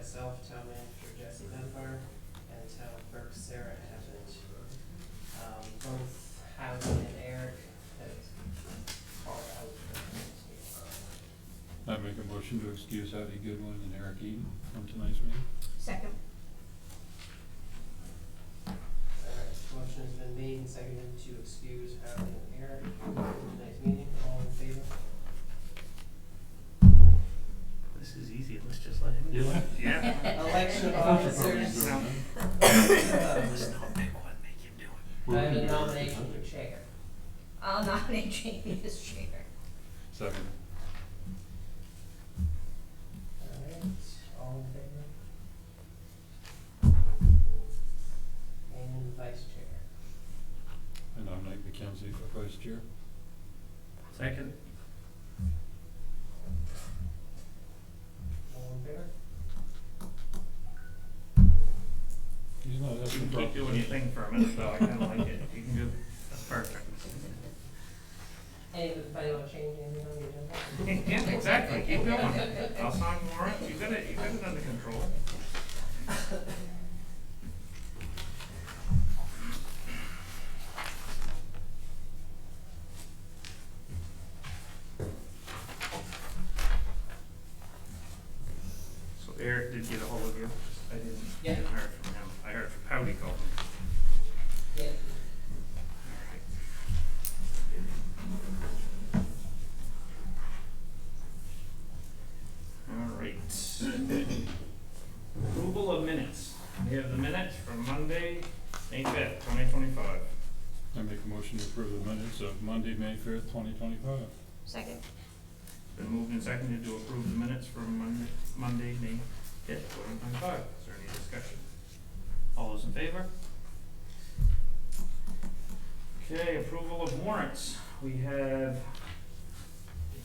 myself, town manager Jesse Dunbar, and town clerk Sarah Abbott. Both Howie and Eric have called out for tonight's meeting. I make a motion to excuse Howdy Goodwin and Eric Eaton from tonight's meeting. Second. Motion has been made and seconded to excuse Howie and Eric from tonight's meeting. All in favor? This is easy, let's just let him do it. Yeah. Election of officers. Let's not pick one, make him do it. I have a nomination for chair. I'll nominate Jamie as chair. Second. Alright, all in favor? And vice chair. I nominate Mackenzie for vice chair. Second. All in favor? He's not You asking can for. keep doing your thing for a minute though, I kinda like it, you can do, that's perfect. Anybody want to change anything on the agenda? Yeah, exactly, keep going. I'll sign warrant, you got it under control. So Eric did get a hold of you, I didn't, Yeah. didn't hear from him, I heard from Howdy called him. Yeah. Alright. Approval of minutes. We have the minutes from Monday, May 5th, 2025. I make a motion to approve the minutes of Monday, May 5th, 2025. Second. Been moved and seconded to approve the minutes from Monday, May 5th, 2025. Is there any discussion? All those in favor? Okay, approval of warrants. We have,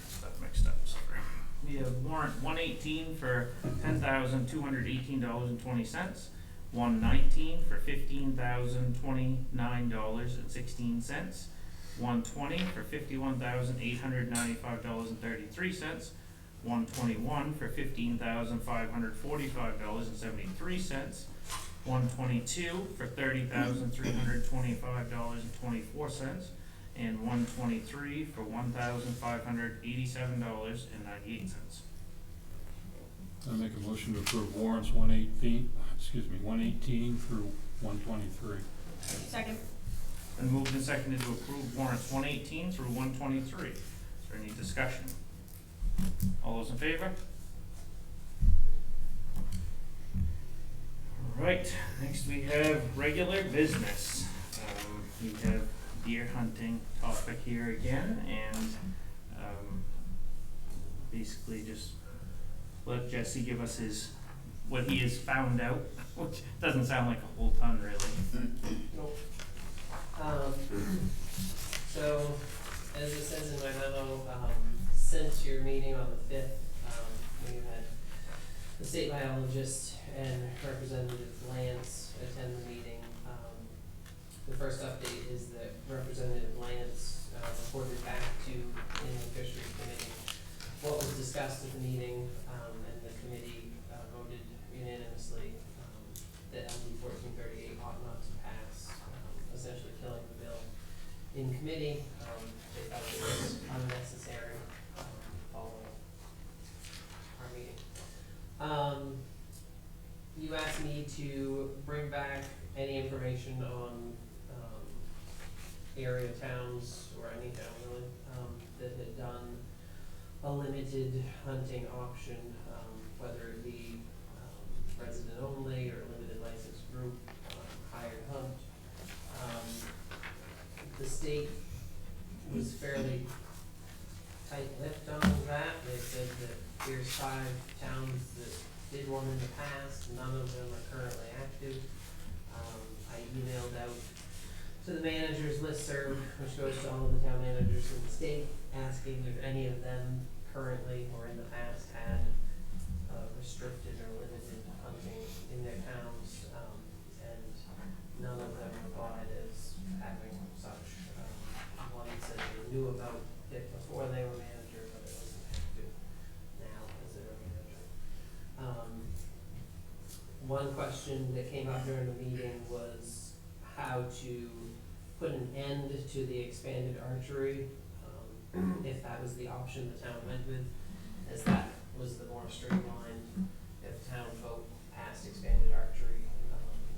stuff mixed up, sorry. We have warrant 118 for $10,218.20, 119 for $15,029.16, 120 for $51,895.33, 121 for $15,545.73, 122 for $30,325.24, and 123 for $1,587.98. I make a motion to approve warrants 118 through 123. Second. Been moved and seconded to approve warrants 118 through 123. Is there any discussion? All those in favor? Alright, next we have regular business. We have deer hunting topic here again, and basically just let Jesse give us what he has found out, which doesn't sound like a whole ton really. Nope. So, as it says in my memo, since your meeting on the 5th, we had the state biologist and Representative Lance attend the meeting. The first update is that Representative Lance reported back to Inland Fisheries Committee what was discussed at the meeting, and the committee voted unanimously that LD 1438 ought not to pass, essentially killing the bill in committee. They thought it was unnecessary following our meeting. You asked me to bring back any information on area towns, or any town really, that had done a limited hunting option, whether it be resident only or limited license group, hired hunt. The state was fairly tight-lipped on that. They said that here's 5 towns that did one in the past, none of them are currently active. I emailed out to the managers listserv, which goes to all of the town managers in the state, asking if any of them currently or in the past had restricted or limited hunting in their towns, and none of them replied as having such. One said they knew about it before they were manager, but it wasn't active now as they were manager. one question that came up during the meeting was how to put an end to the expanded archery, if that was the option the town went with, as that was the more streamlined. If town vote passed expanded archery,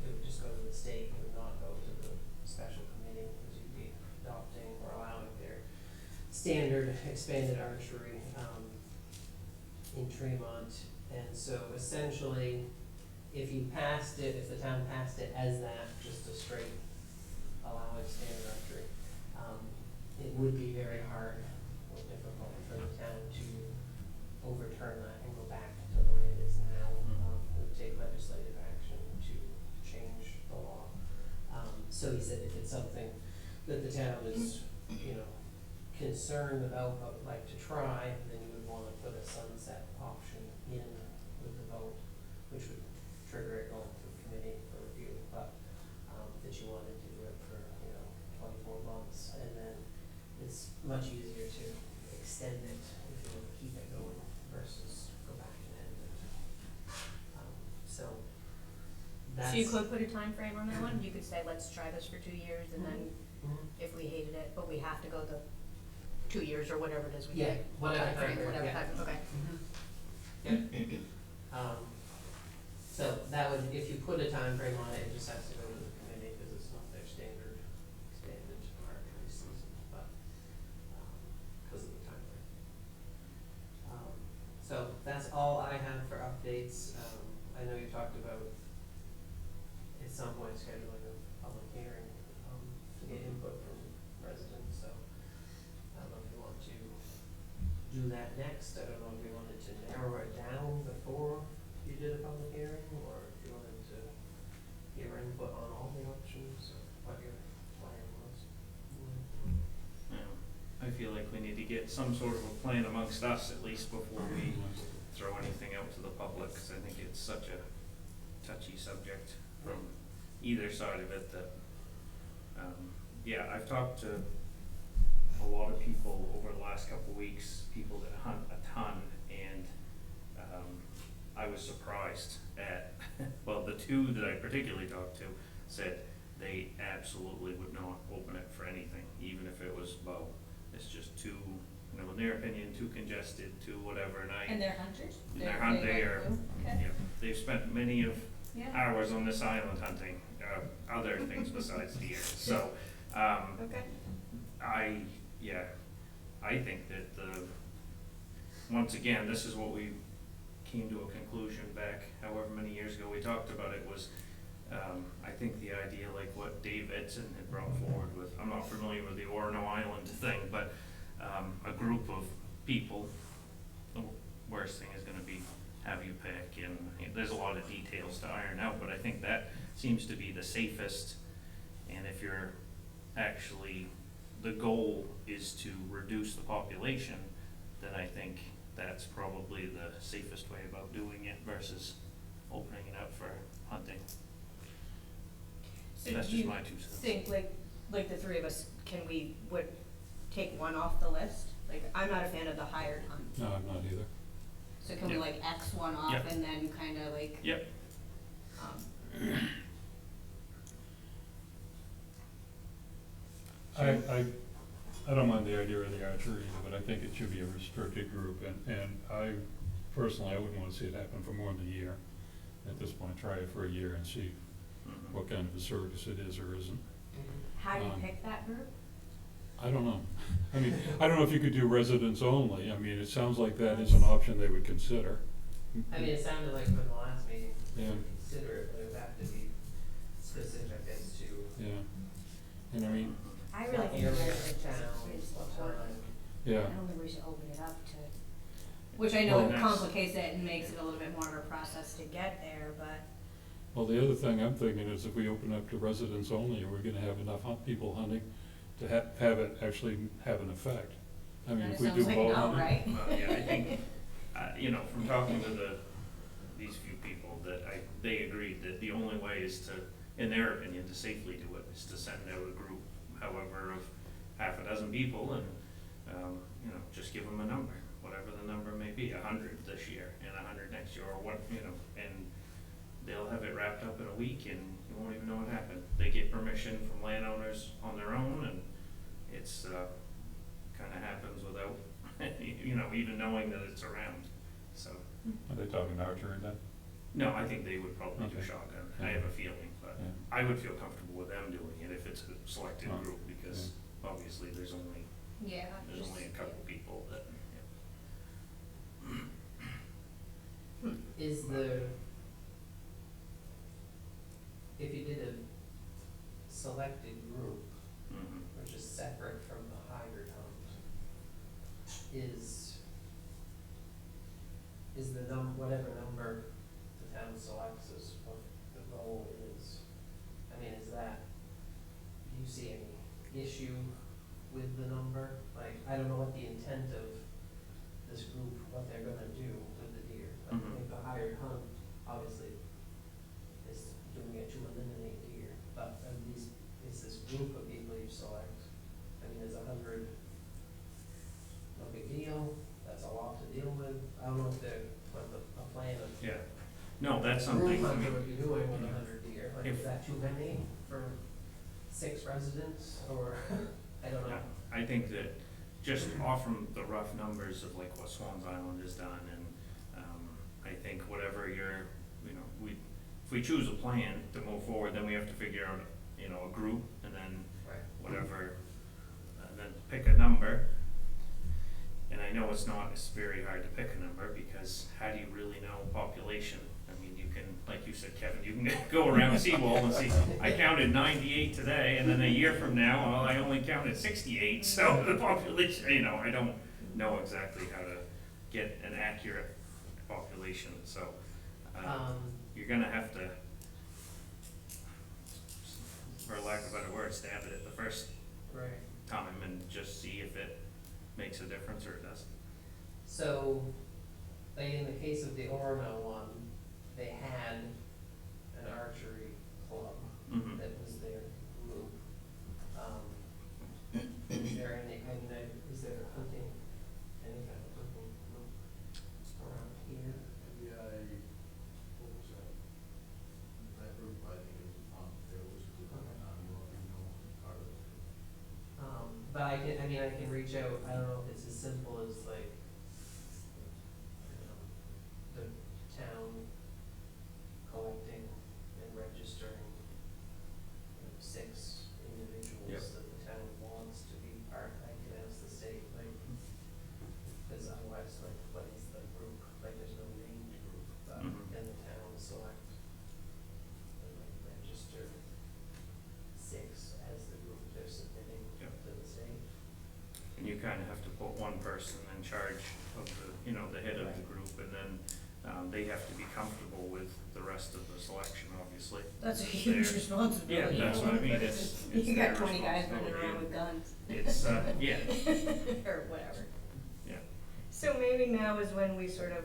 it would just go to the state, it would not go to the special committee, because you'd be adopting or allowing their standard expanded archery, in Tremont. And so essentially, if you passed it, if the town passed it as that, just a straight allowing standard archery, it would be very hard or difficult for the town to overturn that and go back to the way it is now. It would take legislative action to change the law. So he said if it's something that the town is, concerned about but would like to try, then you would wanna put a sunset option in with the vote, which would trigger it going through committee for review, but, that you wanted to do it for, 24 months, and then it's much easier to extend it if you want to keep it going versus go back and end it. So that's. So you could put a time frame on that one, you could say, let's try this for 2 years, and then Mhm. if we hated it, but we have to go the 2 years or whatever it is we Yeah, get. whatever Time frame, time, whatever yeah. time, okay. Yep. So that would, if you put a time frame on it, it just has to go to the committee, because it's not their standard expanded archery season, but, because of the time frame. So that's all I have for updates. I know you talked about at some point scheduling a public hearing, to get input from residents, so I don't know if you want to do that next. I don't know if you wanted to narrow it down before you did a public hearing, or if you wanted to give input on all the options, or what your plan was. I feel like we need to get some sort of a plan amongst us at least before we throw anything out to the public, because I think it's such a touchy subject from either side of it that, I've talked to a lot of people over the last couple of weeks, people that hunt a ton, and I was surprised at, well, the two that I particularly talked to said they absolutely would not open it for anything, even if it was bow. It's just too, in their opinion, too congested, too whatever, and And they're hunters? they are, Okay. they've spent many of Yeah. hours on this island hunting, other things besides deer, so, Okay. I think that once again, this is what we came to a conclusion back however many years ago we talked about it was, I think the idea like what Dave Edson had brought forward with, I'm not familiar with the Orono Island thing, but, a group of people, the worst thing is gonna be have you pick, and there's a lot of details to iron out, but I think that seems to be the safest, and if you're actually, the goal is to reduce the population, then I think that's probably the safest way about doing it versus opening it up for hunting. So That's do just you my 2 cents. think like the three of us, would take one off the list? Like, I'm not a fan of the hired hunt, No, I'm not either. so can we Yeah. like X one off Yeah. and then kinda like, Yep, I don't mind the idea of the archery either, but I think it should be a restricted group, and I personally, I wouldn't wanna see it happen for more than a year. At this point, try it for a year and see mhm. what kind of a circus it is or isn't. how do you Um, pick that group? I don't know. I mean, I don't know if you could do residents only. I mean, it sounds like that is an option they would consider. I mean, it sounded like from the last meeting, we Yeah. would consider it, but it would have to be specific as to Yeah. And I mean, I really what think area residents of is town, is what important. time. yeah. I don't think we should open it up to, which I know Well, that's- complicates it and makes it a little bit more of a process to get there, but. Well, the other thing I'm thinking is if we open up to residents only, are we gonna have enough people hunting to have it actually have an effect? I mean, That if we do sounds like bow no, hunting. right? Well, yeah, I think, from talking to these few people, that they agreed that the only way is to, in their opinion, to safely do it, is to send out a group, however, of half a dozen people, and, just give them a number, whatever the number may be, 100 this year, and 100 next year, or what, and they'll have it wrapped up in a week and you won't even know what happened. They get permission from landowners on their own, and it's, kinda happens without, you know, even knowing that it's around, so. Are they talking archery then? No, I think they would probably do Okay. shotgun, I have a feeling, but Yeah. I would feel comfortable with them doing it if it's a selected Oh, group, because obviously there's only Yeah. There's only a couple people that, Is if you did a selected group, mhm. which is separate from the hired hunt, is the whatever number the town selects as what the goal is, I mean, do you see any issue with the number? Like, I don't know what the intent of this group, what they're gonna do with the deer. I Mhm. think the hired hunt, obviously, is doing it to eliminate deer, but at least it's this group of people you select. I mean, is 100 no big deal? That's a lot to deal with. I don't know if what a plan of Yeah, no, that's group something, I hunter mean, would be doing with 100 deer. Like, If- is that too many for 6 residents, or, I don't know. yeah, I think that just off from the rough numbers of like what Swans Island has done, and, I think whatever you know, if we choose a plan to move forward, then we have to figure out, you know, a group, and then Right. whatever, then pick a number. And I know it's very hard to pick a number, because how do you really know population? I mean, you can, like you said, Kevin, you can go around Seawall and see, I counted 98 today, and then a year from now, well, I only counted 68, so the population, you know, I don't know exactly how to get an accurate population, so, you're gonna have to, for lack of a better word, stab it at the first Right. time and just see if it makes a difference or it doesn't. So, like in the case of the Orono one, they had an archery club Mhm. that was their group. Is there is there hunting, any kind of hunting group around here? What was that? That group, I think it was there was a group, part of it. But I can reach out, I don't know if it's as simple as like, the town collecting and registering, 6 individuals Yep. that the town wants to be part. I can ask the state, like, cause otherwise, like, what is the group? Like, there's no named group, but Mhm. can the town select and like register 6 as the group they're submitting Yep. to the state? And you kinda have to put one person in charge of the head of the Right. group, and then, they have to be comfortable with the rest of the selection, obviously. That's a huge They're- responsibility. Yeah, that's what I mean, it's You their got 20 guys running responsibility. around with guns. It's, yeah, Or whatever. yeah, So maybe now is when we sort of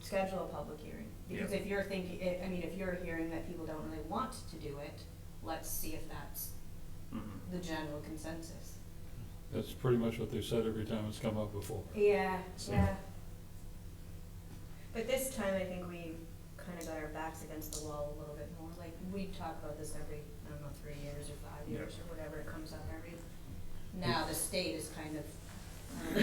schedule a public hearing. Because Yeah. if you're thinking, if you're hearing that people don't really want to do it, let's see if that's mhm. the general consensus. That's pretty much what they've said every time it's come up before. Yeah, So- yeah. But this time I think we kind of got our backs against the wall a little bit more. Like, we talk about this every, I don't know, 3 years or 5 years or whatever, it comes up every, now the state is kind of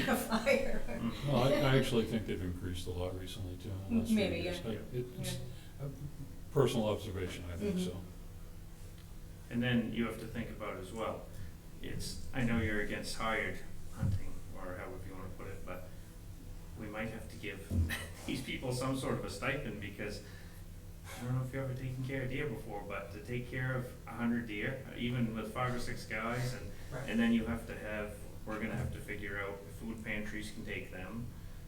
on fire. Mhm. No, I actually think they've increased the law recently too, in the last few Maybe, years. yeah. It's a personal observation, I think, Mhm. so. And then you have to think about as well, I know you're against hired hunting, or however you wanna put it, but we might have to give these people some sort of a stipend, because I don't know if you've ever taken care of deer before, but to take care of 100 deer, even with 5 or 6 guys, and then we're gonna have to figure out if food pantries can take them.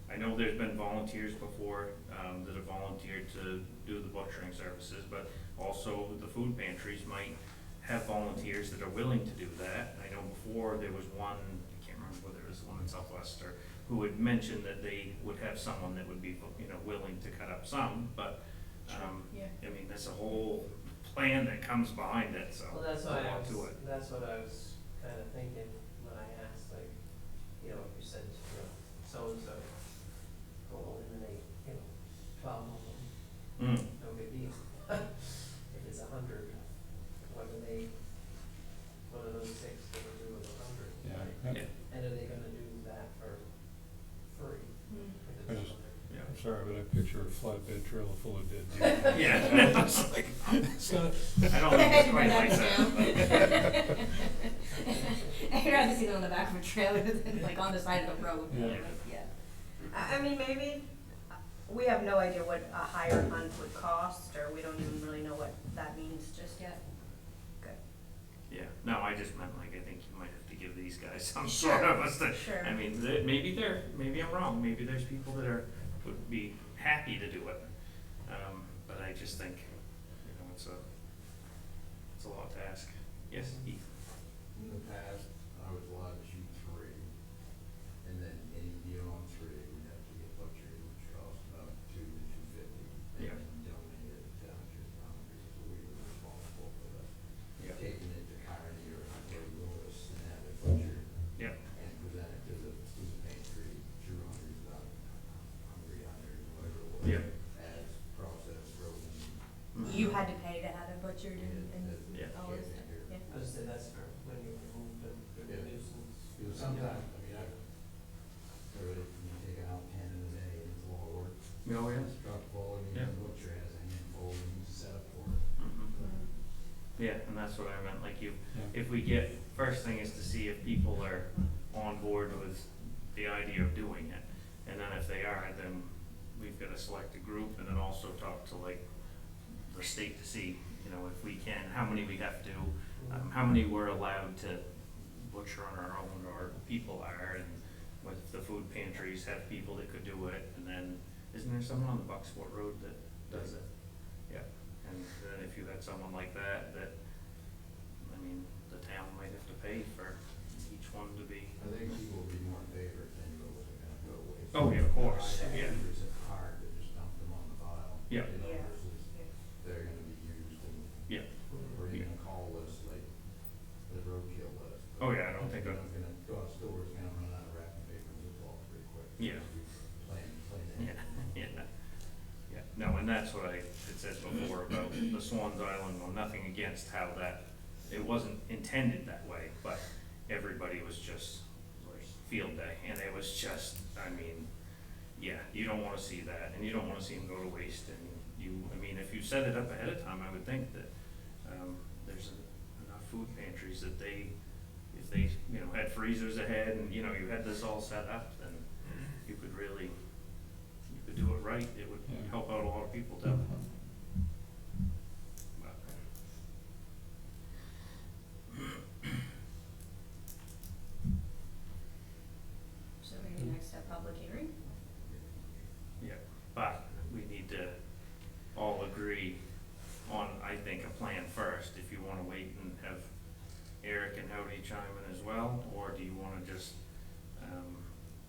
I know there's been volunteers before, that have volunteered to do the butchering services, but also the food pantries might have volunteers that are willing to do that. I know before there was one, I can't remember whether it was the one in Southwest, or who had mentioned that they would have someone that would be, willing to cut up some, but, Yeah. I mean, there's a whole plan that comes behind it, so Well, there's that's a what lot to it. that's what I was kinda thinking when I asked, like, if you said, so-and-so, go eliminate, 12 of them, Mm. no big deal. sorry, but I picture a flatbed trailer full of dead deer. Yeah. It's like, it's not, I don't think it's quite like that, but. I'd rather see them on the back of a trailer than like on the side of the road. Yeah. Like, yeah. I mean, maybe, we have no idea what a higher hunt would cost, or we don't even really know what that means just yet. Good. Yeah, no, I just meant like, I think you might have to give these guys some Sure, sort of sure. I mean, maybe I'm wrong, maybe there's people that would be happy to do it. But I just think, it's a lot to ask. Yes, Heath? In the past, I was allowed to shoot 3, and then any deal on 3 would have to get butchered, which cost about $2 to $2.50. Yeah. And then donated to township boundaries, so we were responsible for that. Yeah. Taking it to Kearney or Lewis and have it butchered. Yeah. And present it to the food pantry, 200, Hungry Hunters, whatever it was. Yeah. As processed frozen. You had to pay to have it butchered and Yeah. all this stuff, yeah. I was say that's for when you remove them, the Yeah. nuisance. Because sometimes, I mean, you take out 10 in a day, and it's a lot of work. Oh, yeah. It's truck full, and Yeah. the butcher has a handful, and he's set up for it. Yeah, and that's what I meant, like Yeah. if we get, first thing is to see if people are on board with the idea of doing it. And then if they are, then we've gotta select a group and then also talk to like the state to see, if we can, how many we have to, how many we're allowed to butcher on our own, or people are, and with the food pantries have people that could do it, and then, isn't there someone on the Bucksport Road that does it? Yeah, and then if you had someone like that, I mean, the town might have to pay for each one to be. I think people would be more in favor if they knew it wasn't gonna go away. Oh, yeah, of course, yeah. It's hard to just dump them on the pile. Yeah. Yeah. Versus they're gonna be used and, Yeah. or even a call list, like the roadkill list. Oh, yeah, I don't think I'm gonna go out stores, gonna run out of wrapping paper and zip-lock pretty quick. Yeah. Plain Yeah, yeah, yeah, no, and that's what I had said before about the Swans Island one, nothing against how it wasn't intended that way, but everybody was just like field day, and it was just, I mean, yeah, you don't wanna see that, and you don't wanna see them go to waste, and if you set it up ahead of time, I would think that, there's enough food pantries that if they, had freezers ahead, and, you had this all set up, then you could do it right, it would Yeah. help out a lot of people too. But- So maybe next step, public hearing? Yeah, but we need to all agree on, I think, a plan first, if you wanna wait and have Eric and Howdy chime in as well, or do you wanna just,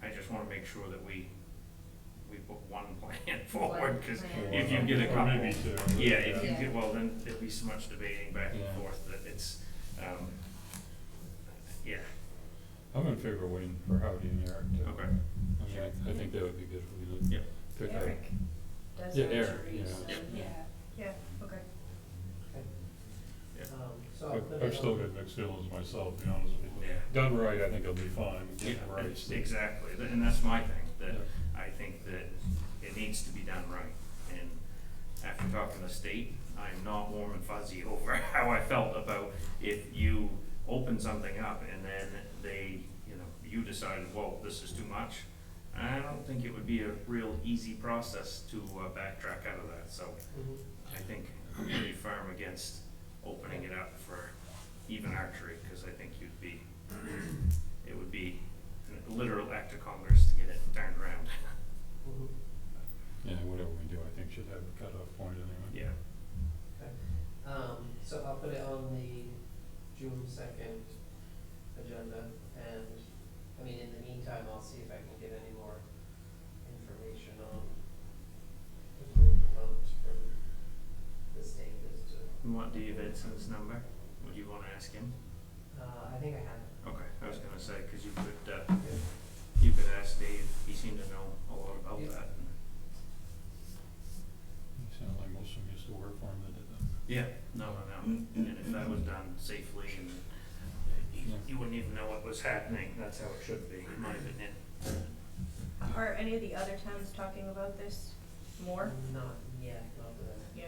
I just wanna make sure that we put one plan forward, cause plan. if you get a Or couple. maybe 2. Yeah, if you Yeah. get, well, then there'll be so much debating back and Yeah. forth that it's, yeah, I'm in favor of waiting for Howdy and Eric to. okay, I mean, I think that would be good if we Yeah. pick up. Eric does Yeah, archery, Eric, so, yeah. yeah, okay. Yeah. So I'll put I've it still on- got mixed feelings myself, to be honest with you. yeah. Done right, I think it'll be fine, but Yeah, done right. exactly, and that's my thing, that Yeah. I think that it needs to be done right. And after talking to the state, I'm not warm and fuzzy over how I felt about if you open something up and then you decided, whoa, this is too much. I don't think it would be a real easy process to backtrack out of that, so Mhm. I think I'm pretty firm against opening it up for even archery, cause I think it would be a literal act of Congress to get it turned around. Mhm. Yeah, whatever we do, I think should have a cutoff point anyway. Yeah. Okay, so I'll put it on the June 2nd agenda, and, in the meantime, I'll see if I can get any more information on the group hunt from the state as to, You want Dave Edson's number? Would you wanna ask him? I think I have it. Okay, I was gonna say, cause you could Yeah. ask Dave, he seemed to know a lot about Yeah. that. You sound like most of them used to work for him that did that. Yeah, no, and if that was done safely and you wouldn't even know what was happening, that's how it should be, in my opinion. Are any of the other towns talking about this more? Not yet, not that I. Yeah.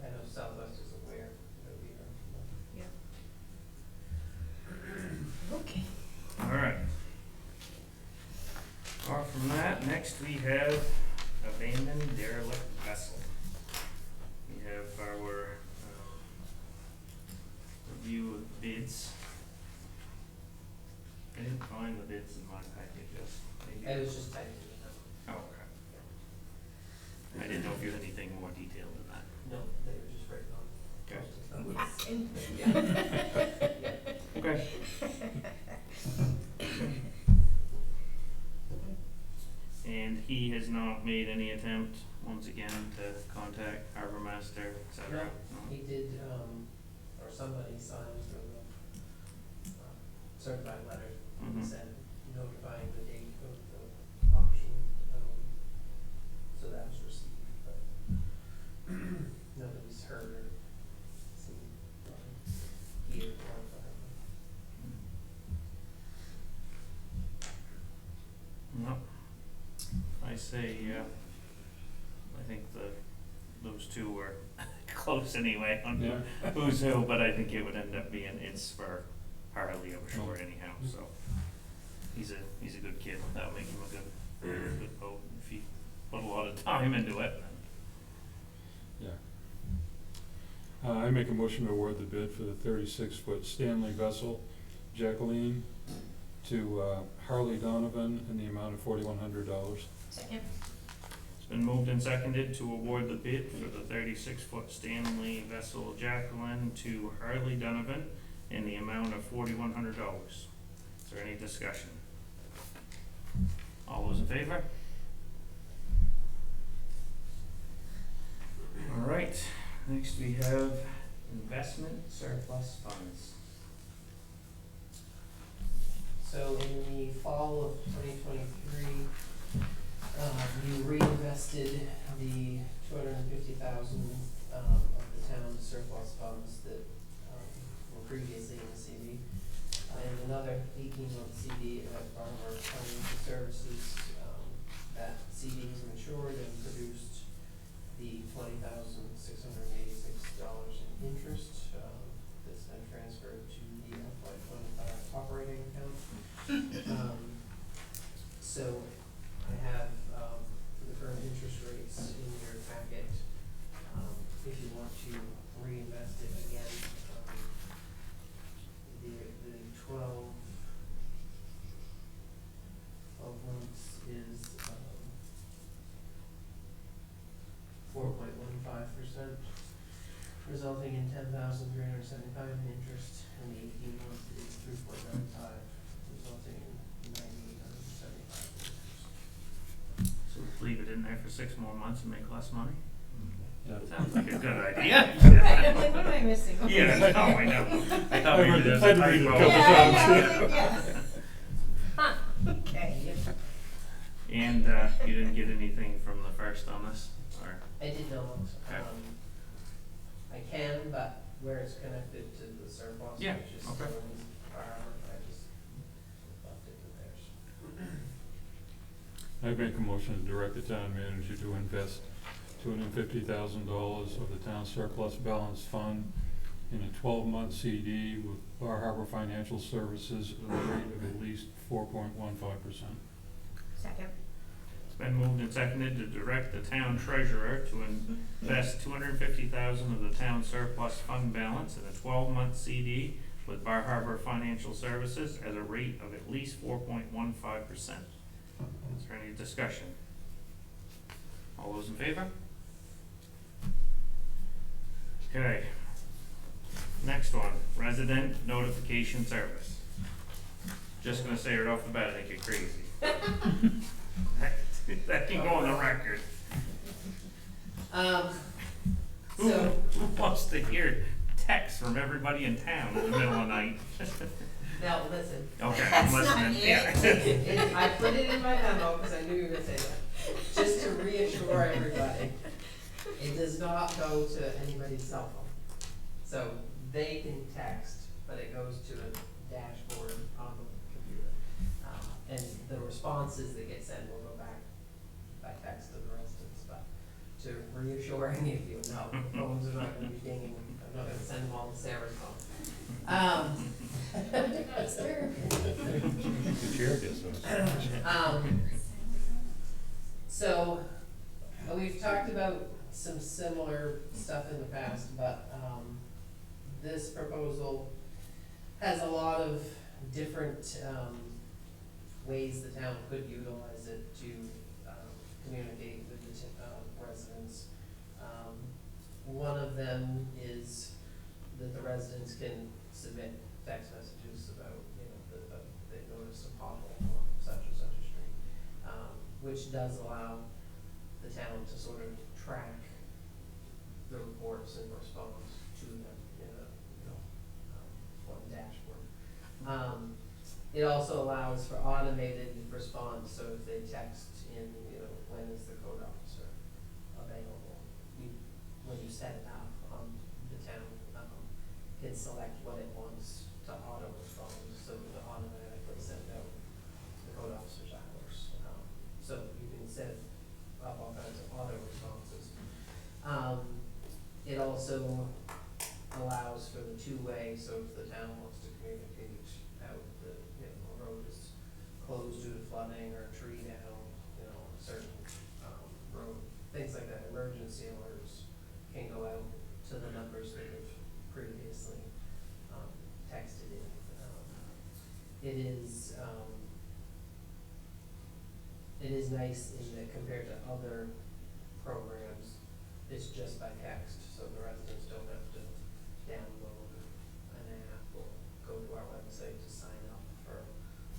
I know Southwest is aware that we are. Yeah. Okay. All right. Off from that, next we have abandoned derelict vessel. We have our review of bids. I didn't find the bids in my packages. Maybe. I was just typing it out. Oh, okay. I didn't know if you had anything more detailed than that. No, they were just written on. Okay. Okay. And he has not made any attempt, once again, to contact Harbor Master, et cetera? No, he did, or somebody signed the certified letter, Mhm. said notifying the date of the auction, so that was received, but nobody's heard or seen, here or whatever. No. I say, I think those two were close anyway on Yeah. who's who, but I think it would end up being, it's for Harley, I'm sure anyhow, so. He's a good kid, that'll make him a good boat, if he put a lot of time into it, then. Yeah. I make a motion to award the bid for the 36-foot Stanley vessel, Jacqueline, to Harley Donovan in the amount of $4,100. Second. It's been moved and seconded to award the bid for the 36-foot Stanley vessel Jacqueline to Harley Donovan in the amount of $4,100. Is there any discussion? All those in favor? All right, next we have investment surplus funds. So in the fall of 2023, you reinvested the $250,000 of the town's surplus funds that were previously in the CD, and another 18-month CD at Barnhart Financial Services. That CD has matured and produced the $20,686 in interest that's been transferred to the FY25 operating account. So I have the current interest rates in your packet. If you want to reinvest it again, the 12 months is 4.15%, resulting in $10,375 in interest, and the 18 months is 3.95, resulting in $9,875 in interest. So let's leave it in there for 6 more months and make less money? Yeah. Sounds like a good idea. Right, I'm like, what am I missing? Yeah, no, I know. I thought maybe there's a I'd read it a typo. couple Yeah, times. yeah. Huh, okay. And you didn't get anything from the first on this, or? I did not, Okay. I can, but where it's connected to the surplus, Yeah, which is okay. Sterling's power, I just left it to theirs. I make a motion to direct the town manager to invest $250,000 of the town surplus balance fund in a 12-month CD with Bar Harbor Financial Services at a rate of at least 4.15%. Second. It's been moved and seconded to direct the town treasurer to invest $250,000 of the town surplus fund balance in a 12-month CD with Bar Harbor Financial Services at a rate of at least 4.15%. Is there any discussion? All those in favor? Okay. Next one, resident notification service. Just gonna say right off the bat, I think you're crazy. That can go on the record. Who So, wants to hear texts from everybody in town in the middle of the night? now, listen, Okay, That's I'm not listening, yeah. I put it in my memo, cause I knew you were gonna say that, just to reassure everybody, it does not go to anybody's cell phone. So, they can text, but it goes to a dashboard on the computer. and the responses that get sent will go back by text to the residents, but to reassure any of you, no, the phones are not gonna be dinging, I'm not gonna send them all to Sarah's phone. That's fair. The chair gets those. So, we've talked about some similar stuff in the past, but, this proposal has a lot of different, ways the town could utilize it to, communicate with the, residents. One of them is that the residents can submit text messages about, they noticed a pothole on such and such a street, which does allow the town to sort of track the reports and response to them in a, one dashboard. It also allows for automated response, so if they text in, when is the code officer available? When you set it up, the town, can select what it wants to auto respond, so it automatically send out the code officer's hours. So you can set up all kinds of auto responses. It also allows for the two-way, so if the town wants to communicate out that, a road is closed due to flooding or a tree down, a certain, road, things like that, emergency alerts can go out to the numbers that have previously, texted in. It is nice in that compared to other programs, it's just by text, so the residents don't have to download an app or go to our website to sign up for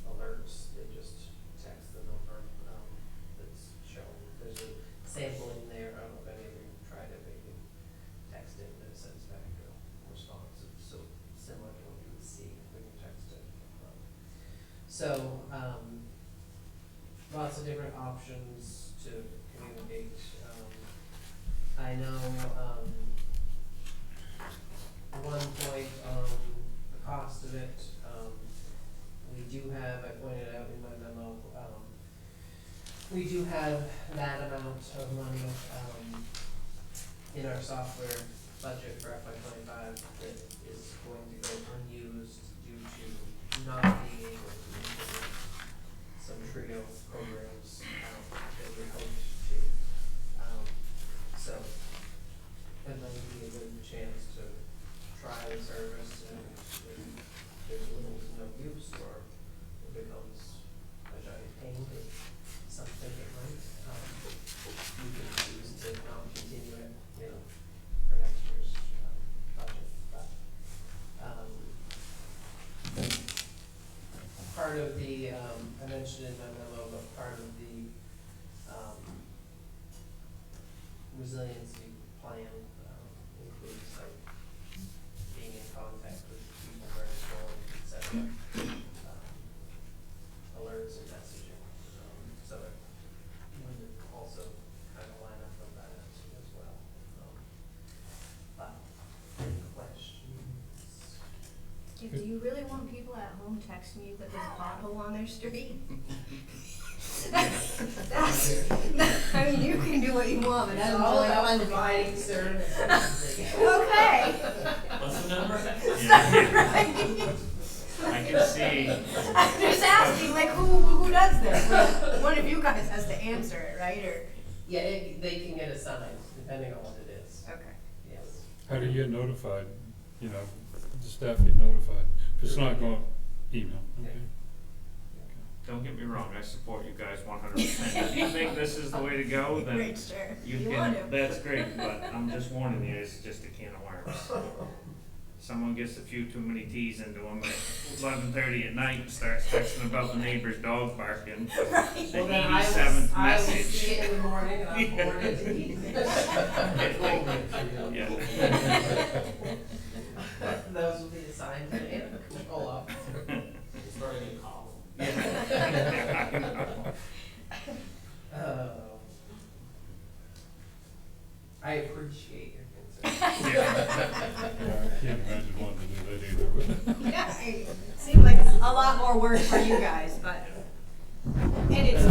alerts. They just text the number, that's shown. There's a sample in there, I don't know if any of you tried it, but you can text it and it sends back a response. It's so similar to what you would see when you text it. So, lots of different options to communicate. I know, one point on the cost of it, we do have, I pointed out in my memo, we do have that amount of money, in our software budget for FY '25 that is going to go unused due to not being able to implement some trio programs, that we hoped to. So, it might be a good chance to try the service, and if there's little to no use, or it becomes a giant pain, as some think it might, you can choose to not continue it, for next year's, budget, but, part of the, I mentioned in my memo, but part of the, resiliency plan, includes like being in contact with people very slowly, setting up, alerts and messaging, so it would also kind of line up with that as well. But, any questions? Do you really want people at home texting you that there's a pothole on their street? I mean, you can do what you want, but It's that's all really about fun to me. providing service. Okay. What's the number? I can see, I'm just asking, like, who does this? Well, one of you guys has to answer it, right? Or Yeah, they can get assigned, depending on what it is, okay. yes. How do you get notified? The staff get notified? If it's not going, email, okay? don't get me wrong, I support you guys 100%. If you think this is the way to go, then Great, sure. you want can, to. that's great, but I'm just warning you, it's just a can of worms. Someone gets a few too many teas into them at 11:30 at night and starts texting about the neighbor's dog barking. Right. The Well, then 87th I will message. see it in the morning and I'll forward it to you. Yeah. Those will be assigned to the control officer. It's very good call. I appreciate your concern. Yeah, I can't imagine wanting to do that either, but. Yeah, it seems like a lot more work for you guys, but And it's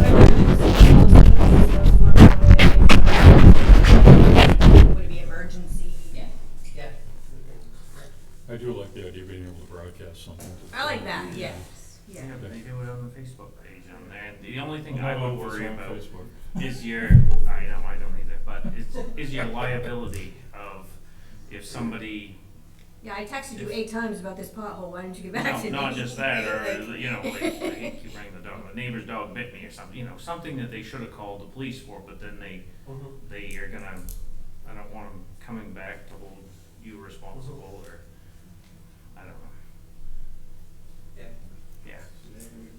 would it be emergency? Yeah. I do like the idea of being able to broadcast something. I like that, yes, yeah. Yeah, but they do it on the Facebook page on there. The only thing Well, I not would on worry about Facebook. is your, I know, I don't either, but is your liability of if somebody, Yeah, I texted you 8 times about this pothole, why didn't you get back to me? no, not just that, or, you know, like, I keep bringing the dog, the neighbor's dog bit me or something, you know, something that they should have called the police for, but then they are gonna, I don't want them coming back to hold you responsible, or, I don't know. Yeah. Yeah. So maybe,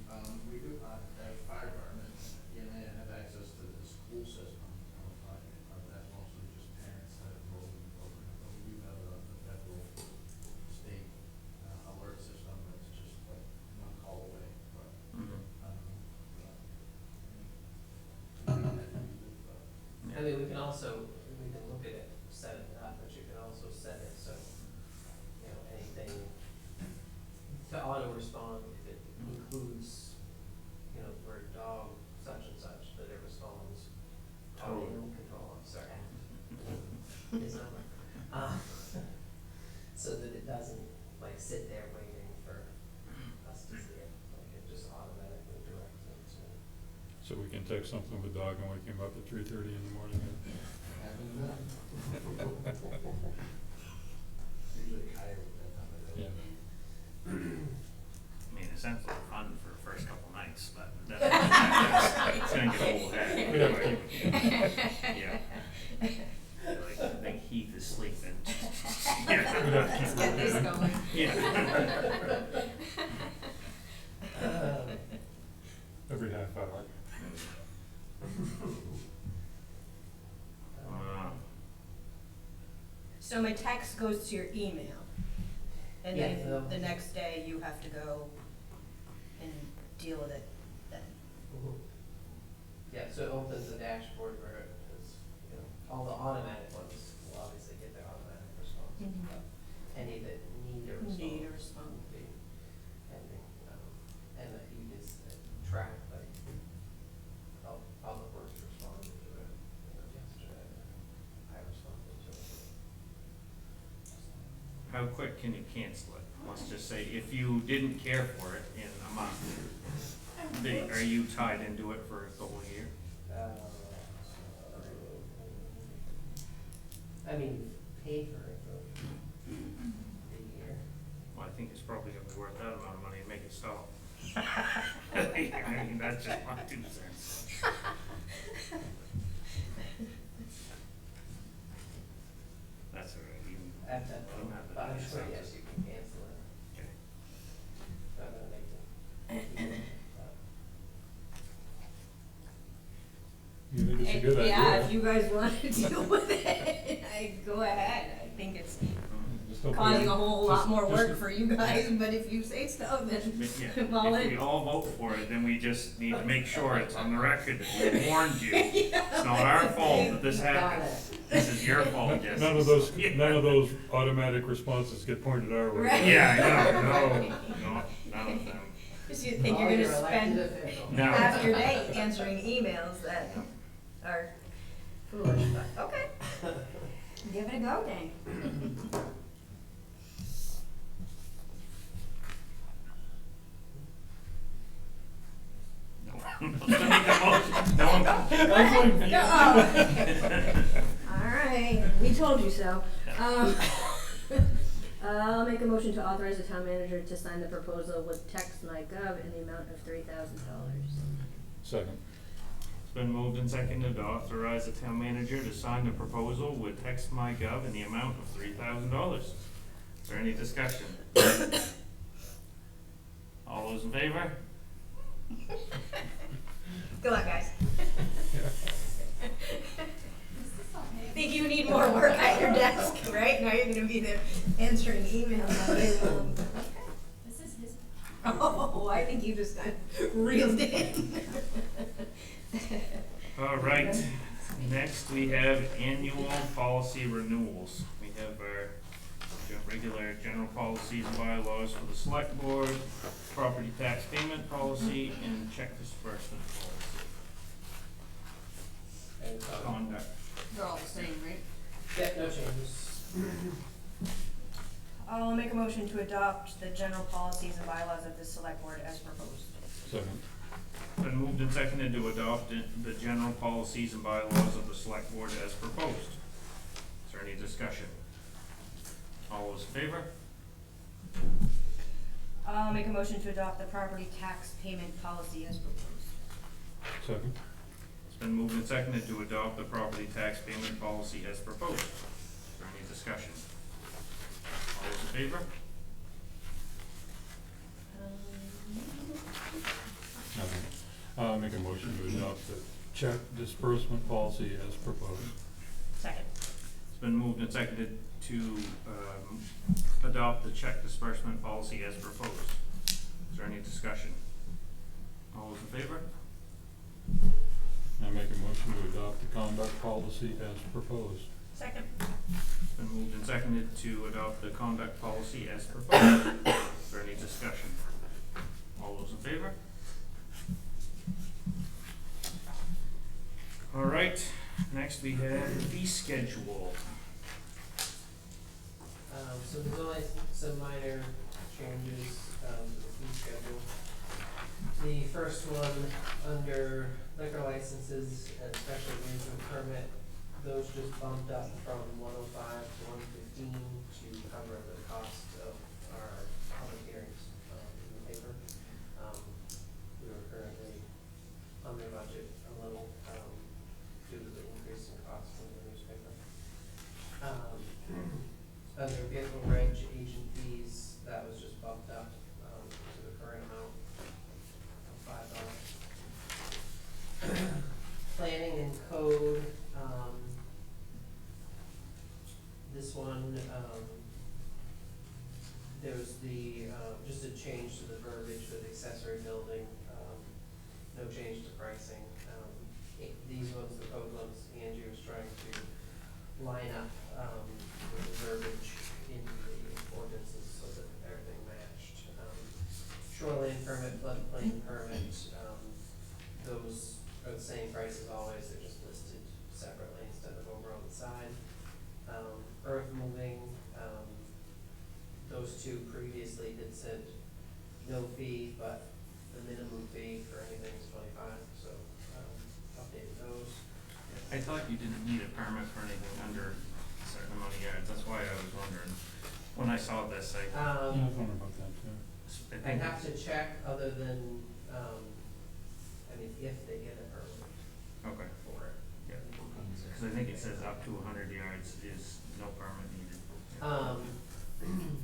we do, as fire department, they have access to the school system, that's mostly just parents that enroll in the program, but we do have the federal, state, alert system that's just like one call away, but, Mhm. I mean, we can also, we can look at it, set it up, but you can also set it so, you know, anything to auto respond, if it includes, you know, the word dog, such and such, that it responds, call the animal control officer at his number. So that it doesn't like sit there waiting for us to see it, like it just automatically directs it to. So we can text something with dog and wake him up at 3:30 in the morning. Usually coyote that time of day. Yeah. I mean, it sounds like fun for the first couple nights, but it's gonna get old hat. We have to keep Yeah. Like, I think Heath is sleeping. Let's get this going. Yeah. every half hour. So my text goes to your email, and Yeah, then so- the next day you have to go and deal with it then. Yeah, so it opens the dashboard where it is, you know, all the automatic ones will obviously get their automatic response. Mhm. But any that need a response. Need a response. Will be pending, and that you just track, like, how Public Works responded to it, you know, yesterday, I responded to it. How quick can you cancel it? Let's just say if you didn't care for it in a month, are you tied into it for the whole year? I mean, paid for it for the year. Well, I think it's probably gonna be worth that amount of money to make it stop. I mean, that's just my 2 cents. That's all right, you At that I don't point, have but I'm that. sure, yes, you can cancel it. okay. Not gonna make it. You think it's a good idea? Yeah, if you guys want to deal with it, go ahead. I think it's Just don't put causing it- a whole just- lot more just- work for you guys, but if you say so, then Yeah, well, if we all vote for it, then we just need to make sure it's on the record that we warned you. It's not our fault that this happened. This is your fault, Jesse. None of those automatic responses get pointed our way. Right. Yeah, no, none of them. Just you think you're Oh, gonna you're spend elected official. No. half your day answering emails that are foolish, but okay. Give it a go, Dang. No one wants to make a motion. No one. All right, we told you so. I'll make a motion to authorize the town manager to sign the proposal with text.gov in the amount of $3,000. Second. It's been moved and seconded to authorize the town manager to sign the proposal with TextMyGov in the amount of $3,000. Is there any discussion? All those in favor? Good luck, guys. Think you need more work at your desk, right? Now you're gonna be there answering emails all day long. This is his. Oh, I think you just got reeled in. All right, next we have annual policy renewals. We have our regular general policies and bylaws for the select board, property tax payment policy, and check disbursement policy. And, Conduct. They're all the same, right? yeah, no changes. I'll make a motion to adopt the general policies and bylaws of the select board as proposed. Second. Been moved and seconded to adopt the general policies and bylaws of the select board as proposed. Is there any discussion? All those in favor? I'll make a motion to adopt the property tax payment policy as proposed. Second. It's been moved and seconded to adopt the property tax payment policy as proposed. Is there any discussion? All those in favor? Nothing. I'll make a motion to adopt the check disbursement policy as proposed. Second. It's been moved and seconded to adopt the check disbursement policy as proposed. Is there any discussion? All those in favor? I make a motion to adopt the conduct policy as proposed. Second. It's been moved and seconded to adopt the conduct policy as proposed. Is there any discussion? All those in favor? All right, next we have the fee schedule. So there's only some minor changes, to the fee schedule. The first one, under liquor licenses and special amusement permit, those just bumped up from 105 to 115 to cover the cost of our public hearings, in the paper. We were currently under budget a little, due to the increase in cost from the newspaper. Under vehicle reg agent fees, that was just bumped up, to the current amount of $5. Planning and code, this one, there was just a change to the verbiage for the accessory building, no change to pricing. These ones, the code ones, Angie was trying to line up, with the verbiage in the ordinances so that everything matched. Shoreline permit, floodplain permit, those are the same price as always, they're just listed separately instead of over on the side. Earth moving, those two previously had said no fee, but the minimum fee for anything is 25, so, updated those. I thought you didn't need a permit for anything under a certain amount of yards, that's why I was wondering. When I saw this, Yeah, I was wondering about that too. I I'd think, have to check other than, I mean, if they get a permit okay, for it. yeah, cause I think it says up to 100 yards is no permit needed.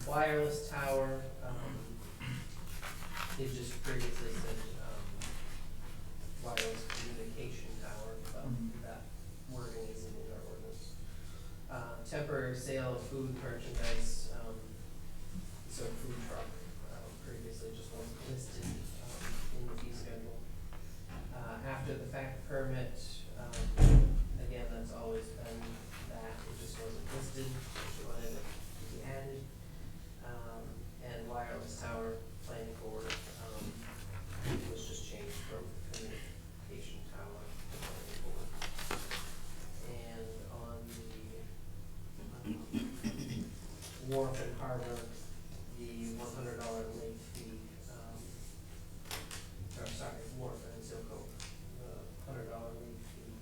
Wireless tower, it just previously said, wireless communication tower, but that wording isn't in our ordinance. Temporary sale of food merchandise, so food truck, previously just wasn't listed, in the fee schedule. After the fact permit, again, that's always been that, it just wasn't listed, so she wanted it to be added. And wireless tower planning board, was just changed from communication tower to planning board. And on the, wharf and harbor, the $100 late fee, or sorry, wharf and Silco, the $100 late fee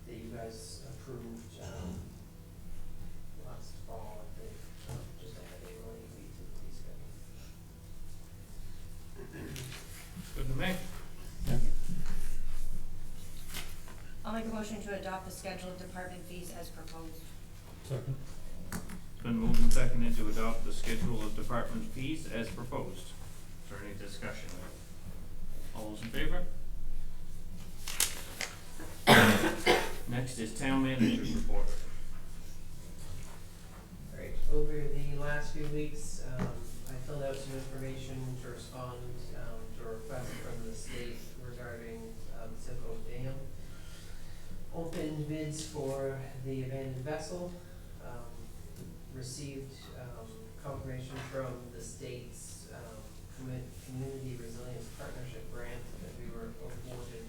that you guys approved, last fall, I think, just add a late fee to the fee schedule. Good to me. Yeah. I'll make a motion to adopt the schedule of department fees as proposed. Second. It's been moved and seconded to adopt the schedule of department fees as proposed. Is there any discussion? All those in favor? Next is town manager's report. Alright, over the last few weeks, I filled out some information to respond, to a request from the state regarding, the Silco Dam. Opened bids for the abandoned vessel, received, confirmation from the state's, Community Resilience Partnership grant that we were awarded,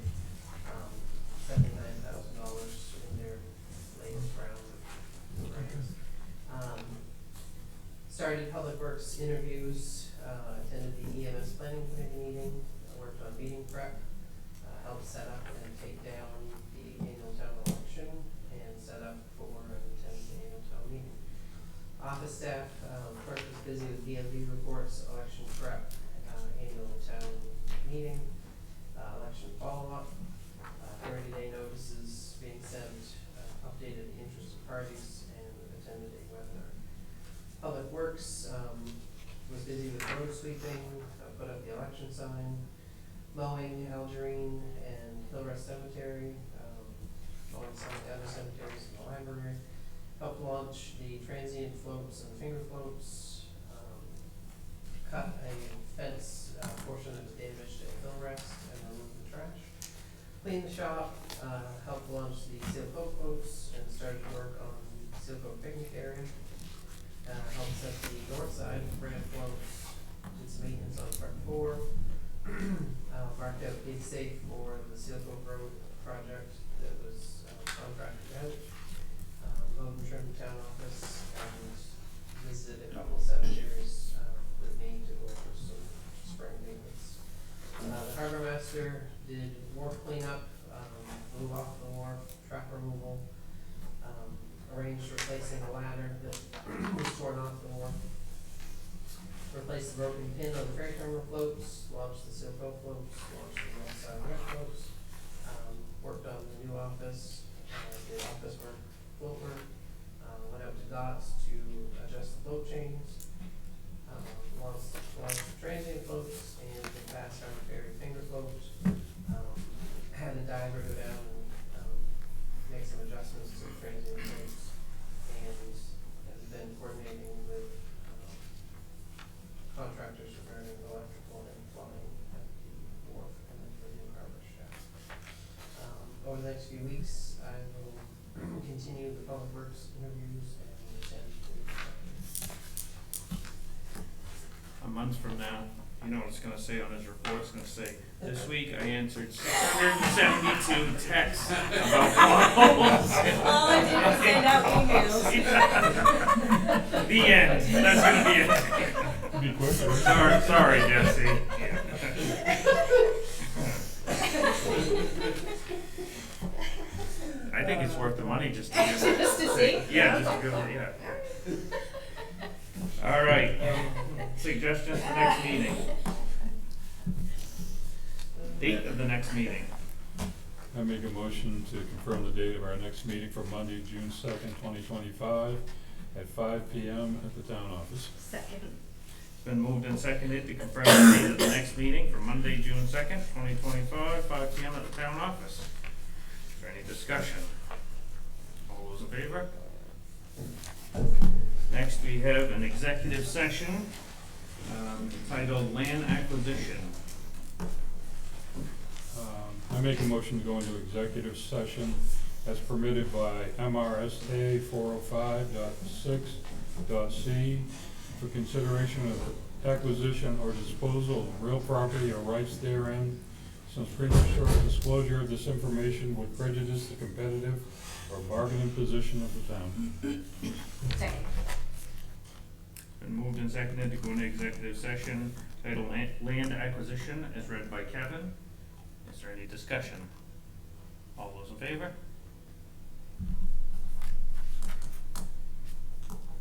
$79,000 in their latest round of grants. Started Public Works interviews, attended the EMS Planning Committee meeting, worked on meeting prep, helped set up and take down the annual town election, and set up for and attend the annual town meeting. Office staff, clerk was busy with BMV reports, election prep, annual town meeting, election follow-up, 30-day notices being sent, updated the interested parties, and attended a webinar. Public Works, was busy with road sweeping, put up the election sign, mowing Algerine and Hillrest Cemetery, mowing some of the other cemeteries in the library, helped launch the transient floats and finger floats, cut a fence portion that was damaged at Hillrest and removed the trash, cleaned the shop, helped launch the Seal Coat floats and started work on the Seal Coat picnic area. Helped set the north side ramp floats, did some maintenance on part 4, marked out Gate Safe for the Seal Coat Road project that was contracted out. Mowed and trimmed the town office and visited a couple of cemeteries with me to go over some spring maintenance. The harbor master did wharf cleanup, move off the wharf, track removal, arranged replacing a ladder that was torn off the wharf, replaced the broken pin on the ferry terminal floats, launched the Seal Coat floats, launched the north side ramp floats, worked on the new office, did office work, float work, went out to docks to adjust the float chains, launched the transient floats and the fast arm ferry finger floats, had a diver go down and make some adjustments to the transient floats, and has been coordinating with contractors regarding electrical and plumbing at the wharf and then the new harbor shaft. Over the next few weeks, I will continue the public works interviews and attend the A month from now, you know what it's gonna say on his report? It's gonna say, this week I answered 672 texts about potholes. All I did was send out emails. The end. That's gonna be it. Be quicker. Sorry, Jesse. I think it's worth the money just to Just to see? Yeah, just to go, yeah. All right. Suggestions for next meeting. Date of the next meeting. I make a motion to confirm the date of our next meeting for Monday, June 2nd, 2025, at 5 p.m. at the town office. Second. It's been moved and seconded to confirm the date of the next meeting for Monday, June 2nd, 2025, 5 p.m. at the town office. Is there any discussion? All those in favor? Next, we have an executive session titled Land Acquisition. I make a motion to go into executive session as permitted by MRSA 405.6.c for consideration of acquisition or disposal of real property or rights therein, since premature disclosure of this information would prejudice the competitive or bargaining position of the town. Second. Been moved and seconded to go into executive session titled Land Acquisition as read by Kevin. Is there any discussion? All those in favor?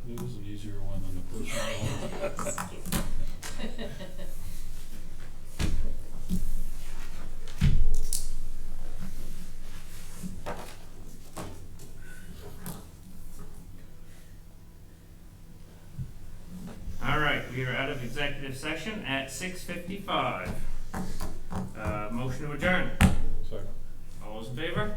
This is an easier one than the personal one. All right, we are out of executive session at 6:55. Motion to adjourn. Second. All those in favor?